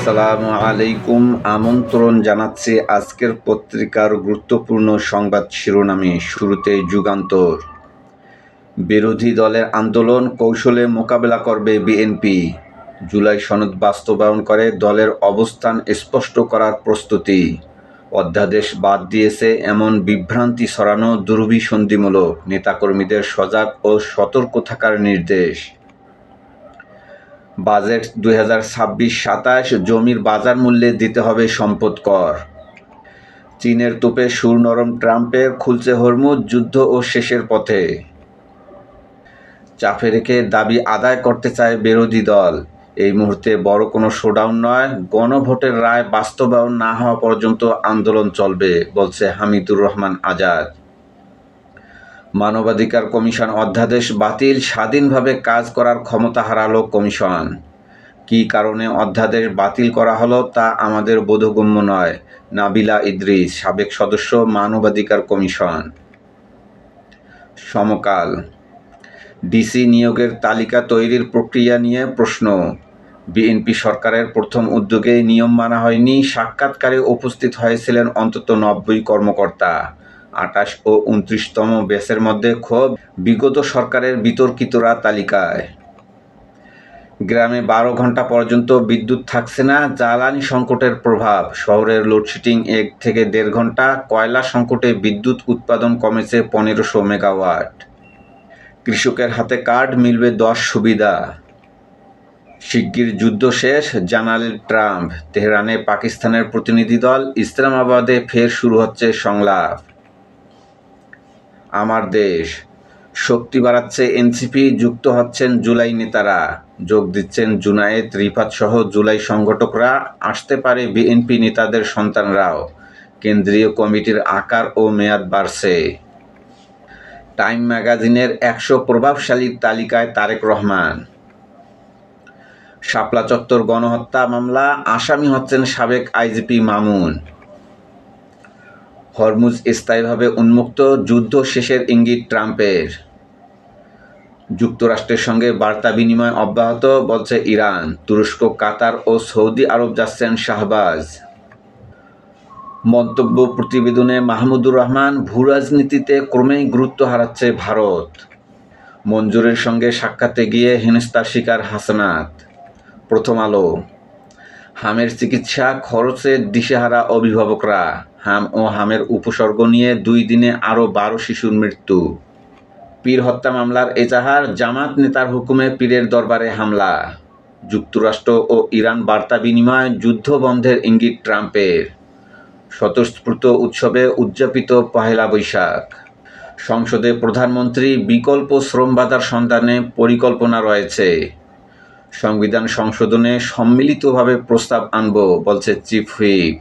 আসসালামু আলাইকুম। আমন্ত্রণ জানাচ্ছি আজকের পত্রিকার গুরুত্বপূর্ণ সংবাদ শিরোনামে। শুরুতে যুগান্তর। বিরোধী দলের আন্দোলন কৌশলে মোকাবেলা করবে বিএনপি। জুলাই সনদ বাস্তবায়ন করে দলের অবস্থান স্পষ্ট করার প্রস্তুতি। অধ্যাদেশ বাদ দিয়েছে এমন বিভ্রান্তি ছড়ানো দুরভিসন্ধিমূলক। নেতাকর্মীদের সজাগ ও সতর্ক থাকার নির্দেশ। বাজেট 2026-27 জমির বাজার মূল্যে দিতে হবে সম্পদ কর। চীনের তোপে সুর নরম ট্রাম্পের, খুলছে হরমুজ, যুদ্ধ ও শেষের পথে। চাপে রেখে দাবি আদায় করতে চায় বিরোধী দল। এই মুহূর্তে বড় কোনো শোডাউন নয়, গণভোটের রায় বাস্তবায়ন না হওয়া পর্যন্ত আন্দোলন চলবে, বলছে হামিদুর রহমান আজাদ। মানবাধিকার কমিশন অধ্যাদেশ বাতিল, স্বাধীনভাবে কাজ করার ক্ষমতা হারালো কমিশন। কী কারণে অধ্যাদেশ বাতিল করা হলো তা আমাদের বোধগম্য নয়। নাবিলা ইদ্রিস, সাবেক সদস্য, মানবাধিকার কমিশন। সমকাল। ডিসি নিয়োগের তালিকা তৈরির প্রক্রিয়া নিয়ে প্রশ্ন। বিএনপি সরকারের প্রথম উদ্যোগে নিয়ম মানা হয়নি। সাক্ষাৎকারে উপস্থিত হয়েছিলেন অন্তত 90 কর্মকর্তা। 28 ও 29তম ব্যাচের মধ্যে ক্ষোভ, বিগত সরকারের বিতর্কিতরা তালিকায়। গ্রামে 12 ঘন্টা পর্যন্ত বিদ্যুৎ থাকছে না, জ্বালানি সংকটের প্রভাব। শহরের লোডশেডিং 1 থেকে 1.5 ঘন্টা। কয়লা সংকটে বিদ্যুৎ উৎপাদন কমেছে 1500 মেগাওয়াট। কৃষকের হাতে কার্ড, মিলবে 10 সুবিধা। শিগগির যুদ্ধ শেষ, জানালেন ট্রাম্প। তেহরানে পাকিস্তানের প্রতিনিধি দল, ইসলামাবাদে ফের শুরু হচ্ছে সংলাপ। আমার দেশ। শক্তি বাড়াচ্ছে এনসিপি, যুক্ত হচ্ছেন জুলাই নেতারা। যোগ দিচ্ছেন জুনায়েদ, রিফাত সহ জুলাই সংগঠকরা। আসতে পারে বিএনপি নেতাদের সন্তানরাও। কেন্দ্রীয় কমিটির আকার ও মেয়াদ বাড়ছে। টাইম ম্যাগাজিনের 100 প্রভাবশালীর তালিকায় তারেক রহমান। শাপলা চত্বর গণহত্যা মামলা, আসামি হচ্ছেন সাবেক আইজিপি মামুন। হরমুজ স্থায়ীভাবে উন্মুক্ত, যুদ্ধ শেষের ইঙ্গিত ট্রাম্পের। যুক্তরাষ্ট্রের সঙ্গে বার্তা বিনিময় অব্যাহত, বলছে ইরান। তুরস্ক, কাতার ও সৌদি আরব যাচ্ছেন শাহবাজ। মন্তব্য প্রতিবেদনে মাহমুদুর রহমান, ভূরাজনীতিতে ক্রমেই গুরুত্ব হারাচ্ছে ভারত। মঞ্জুরের সঙ্গে সাক্ষাতে গিয়ে হেনস্থার শিকার হাসনাত। প্রথম আলো। হামের চিকিৎসা খরচে দিশেহারা অভিভাবকরা। হাম ও হামের উপসর্গ নিয়ে 2 দিনে আরও 12 শিশুর মৃত্যু। পীর হত্যা মামলার এজাহার, জামাত নেতার হুকুমে পীরের দরবারে হামলা। যুক্তরাষ্ট্র ও ইরান বার্তা বিনিময়, যুদ্ধ বন্ধের ইঙ্গিত ট্রাম্পের। স্বতঃস্ফূর্ত উৎসবে উদযাপিত পহেলা বৈশাখ। সংসদে প্রধানমন্ত্রী, বিকল্প শ্রম বাজার সন্ধানে পরিকল্পনা রয়েছে। সংবিধান সংশোধনে সম্মিলিতভাবে প্রস্তাব আনব, বলছে চিফ হুইপ।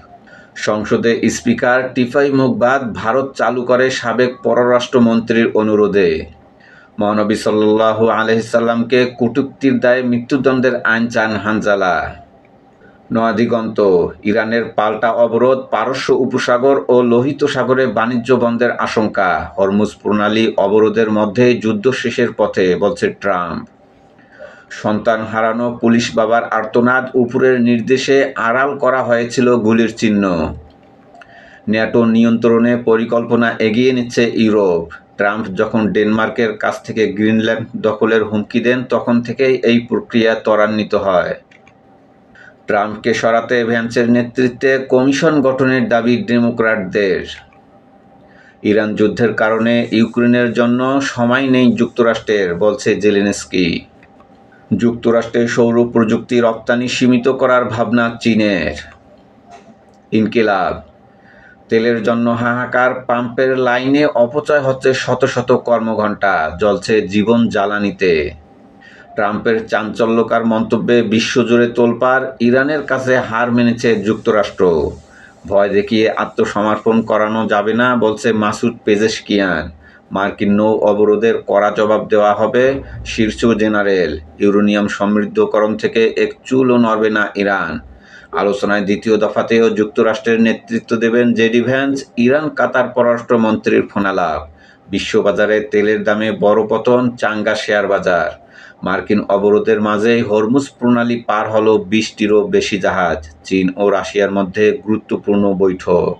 সংসদে স্পিকার টিফাই মুখবাদ, ভারত চালু করে সাবেক পররাষ্ট্রমন্ত্রীর অনুরোধে। মহানবী সাল্লাল্লাহু আলাইহি সাল্লামকে কটূক্তির দায়ে মৃত্যুদণ্ডের আইন চান হানজালা। নয়াদিগন্ত। ইরানের পাল্টা অবরোধ, পারস্য উপসাগর ও লোহিত সাগরে বাণিজ্য বন্ধের আশঙ্কা। হরমুজ প্রণালী অবরোধের মধ্যেই যুদ্ধ শেষের পথে, বলছে ট্রাম্প। সন্তান হারানো পুলিশ বাবার আর্তনাদ, উপরের নির্দেশে আড়াল করা হয়েছিল গুলির চিহ্ন। ন্যাটো নিয়ন্ত্রণে পরিকল্পনা এগিয়ে নিচ্ছে ইউরোপ। ট্রাম্প যখন ডেনমার্কের কাছ থেকে গ্রিনল্যান্ড দখলের হুমকি দেন, তখন থেকেই এই প্রক্রিয়া ত্বরান্বিত হয়। ট্রাম্পকে সরাতে ভ্যান্সের নেতৃত্বে কমিশন গঠনের দাবি ডেমোক্র্যাটদের। ইরান যুদ্ধের কারণে ইউক্রেনের জন্য সময় নেই যুক্তরাষ্ট্রের, বলছে জেলেনস্কি। যুক্তরাষ্ট্রে সৌর প্রযুক্তি রপ্তানি সীমিত করার ভাবনা চীনের। ইনকিলাব। তেলের জন্য হাহাকার, পাম্পের লাইনে অপচয় হচ্ছে শত শত কর্মঘণ্টা, জ্বলছে জীবন জ্বালানিতে। ট্রাম্পের চাঞ্চল্যকর মন্তব্যে বিশ্বজুড়ে তোলপাড়, ইরানের কাছে হার মেনেছে যুক্তরাষ্ট্র। ভয় দেখিয়ে আত্মসমর্পণ করানো যাবে না, বলছে মাসুদ পেজেশকিয়ান। মার্কিন নৌ অবরোধের কড়া জবাব দেওয়া হবে, শীর্ষ জেনারেল। ইউরেনিয়াম সমৃদ্ধকরণ থেকে এক চুলও নড়বে না ইরান। আলোচনায় দ্বিতীয় দফাতেও যুক্তরাষ্ট্রের নেতৃত্ব দেবেন জেডি ভ্যান্স। ইরান কাতার পররাষ্ট্রমন্ত্রীর ফোনালাপ। বিশ্ববাজারে তেলের দামে বড় পতন, চাঙ্গা শেয়ার বাজার। মার্কিন অবরোধের মাঝেই হরমুজ প্রণালী পার হল 20টিরও বেশি জাহাজ। চীন ও রাশিয়ার মধ্যে গুরুত্বপূর্ণ বৈঠক।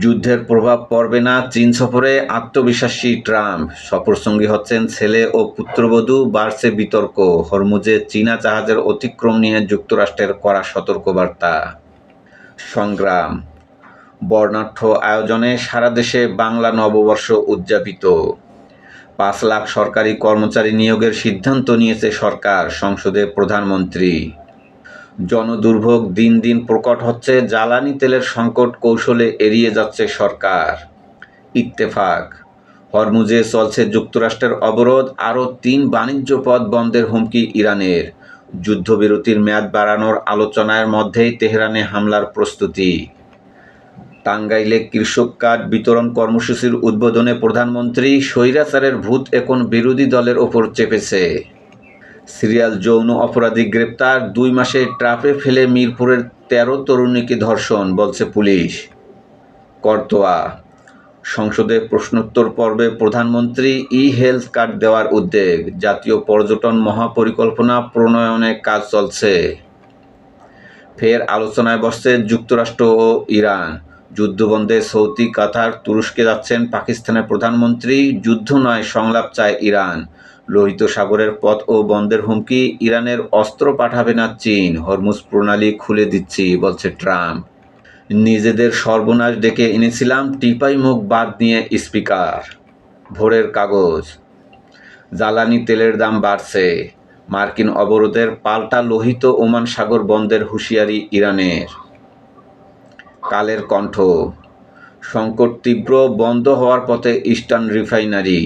যুদ্ধের প্রভাব পড়বে না চীন সফরে, আত্মবিশ্বাসী ট্রাম্প। সফরসঙ্গী হচ্ছেন ছেলে ও পুত্রবধূ, বাড়ছে বিতর্ক। হরমুজে চীনা জাহাজের অতিক্রম নিয়ে যুক্তরাষ্ট্রের কড়া সতর্কবার্তা। সংগ্রাম, বর্ণাঢ্য আয়োজনে সারা দেশে বাংলা নববর্ষ উদযাপিত। 5 লাখ সরকারি কর্মচারী নিয়োগের সিদ্ধান্ত নিয়েছে সরকার, সংসদে প্রধানমন্ত্রী। জনদুর্ভোগ দিন দিন প্রকট হচ্ছে, জ্বালানি তেলের সংকট কৌশলে এড়িয়ে যাচ্ছে সরকার। ইত্তেফাক, হরমুজে চলছে যুক্তরাষ্ট্রের অবরোধ, আরও 3 বাণিজ্য পথ বন্ধের হুমকি ইরানের। যুদ্ধবিরতির মেয়াদ বাড়ানোর আলোচনার মধ্যেই তেহরানে হামলার প্রস্তুতি। টাঙ্গাইলে কৃষক কার্ড বিতরণ কর্মসূচির উদ্বোধনে প্রধানমন্ত্রী। স্বৈরাচারের ভূত এখন বিরোধী দলের ওপর চেপেছে। সিরিয়াল যৌন অপরাধী গ্রেপ্তার, 2 মাসে ট্রাপে ফেলে মিরপুরের 13 তরুণীকে ধর্ষণ, বলছে পুলিশ। করতোয়া, সংসদে প্রশ্নোত্তর পর্বে প্রধানমন্ত্রী হেলথ কার্ড দেওয়ার উদ্যোগ। জাতীয় পর্যটন মহাপরিকল্পনা প্রণয়নে কাজ চলছে। ফের আলোচনায় বসছে যুক্তরাষ্ট্র ও ইরান। যুদ্ধবন্ধে সৌদি, কাতার, তুরস্কে যাচ্ছেন পাকিস্তানের প্রধানমন্ত্রী। যুদ্ধ নয়, সংলাপ চায় ইরান। লোহিত সাগরের পথ ও বন্ধের হুমকি, ইরানের অস্ত্র পাঠাবে না চীন। হরমুজ প্রণালী খুলে দিচ্ছি, বলছে ট্রাম্প। নিজেদের সর্বনাশ ডেকে এনেছিলাম, টিপাই মুখ বাদ নিয়ে স্পিকার। ভোরের কাগজ, জ্বালানি তেলের দাম বাড়ছে। মার্কিন অবরোধের পাল্টা লোহিত ওমান সাগর বন্ধের হুঁশিয়ারি ইরানের। কালের কণ্ঠ, সংকট তীব্র, বন্ধ হওয়ার পথে ইস্টার্ন রিফাইনারি।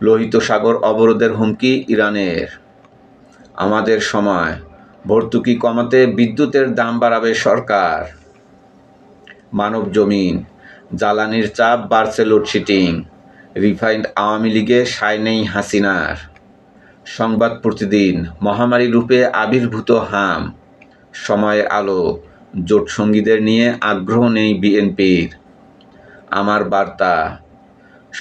লোহিত সাগর অবরোধের হুমকি ইরানের। আমাদের সময়, ভর্তুকি কমাতে বিদ্যুতের দাম বাড়াবে সরকার। মানব জমিন, জ্বালানির চাপ বাড়ছে, লোডশেডিং। রিফাইন্ড আওয়ামী লীগে সায় নেই হাসিনার। সংবাদ প্রতিদিন, মহামারী রূপে আবির্ভূত হাম। সময়ের আলো, জোটসঙ্গীদের নিয়ে আগ্রহ নেই বিএনপির। আমার বার্তা,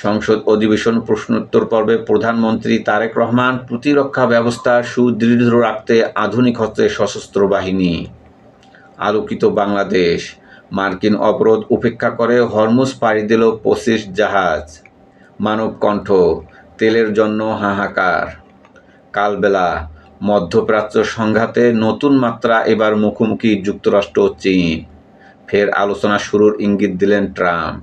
সংসদ অধিবেশন প্রশ্নোত্তর পর্বে প্রধানমন্ত্রী তারেক রহমান। প্রতিরক্ষা ব্যবস্থা সুদৃঢ় রাখতে আধুনিক হচ্ছে সশস্ত্র বাহিনী। আলোকিত বাংলাদেশ, মার্কিন অবরোধ উপেক্ষা করে হরমুজ পাড়ি দিল 25 জাহাজ। মানব কণ্ঠ, তেলের জন্য হাহাকার। কালবেলা, মধ্যপ্রাচ্য সংঘাতে নতুন মাত্রা, এবার মুখোমুখি যুক্তরাষ্ট্র ও চীন। ফের আলোচনা শুরুর ইঙ্গিত দিলেন ট্রাম্প।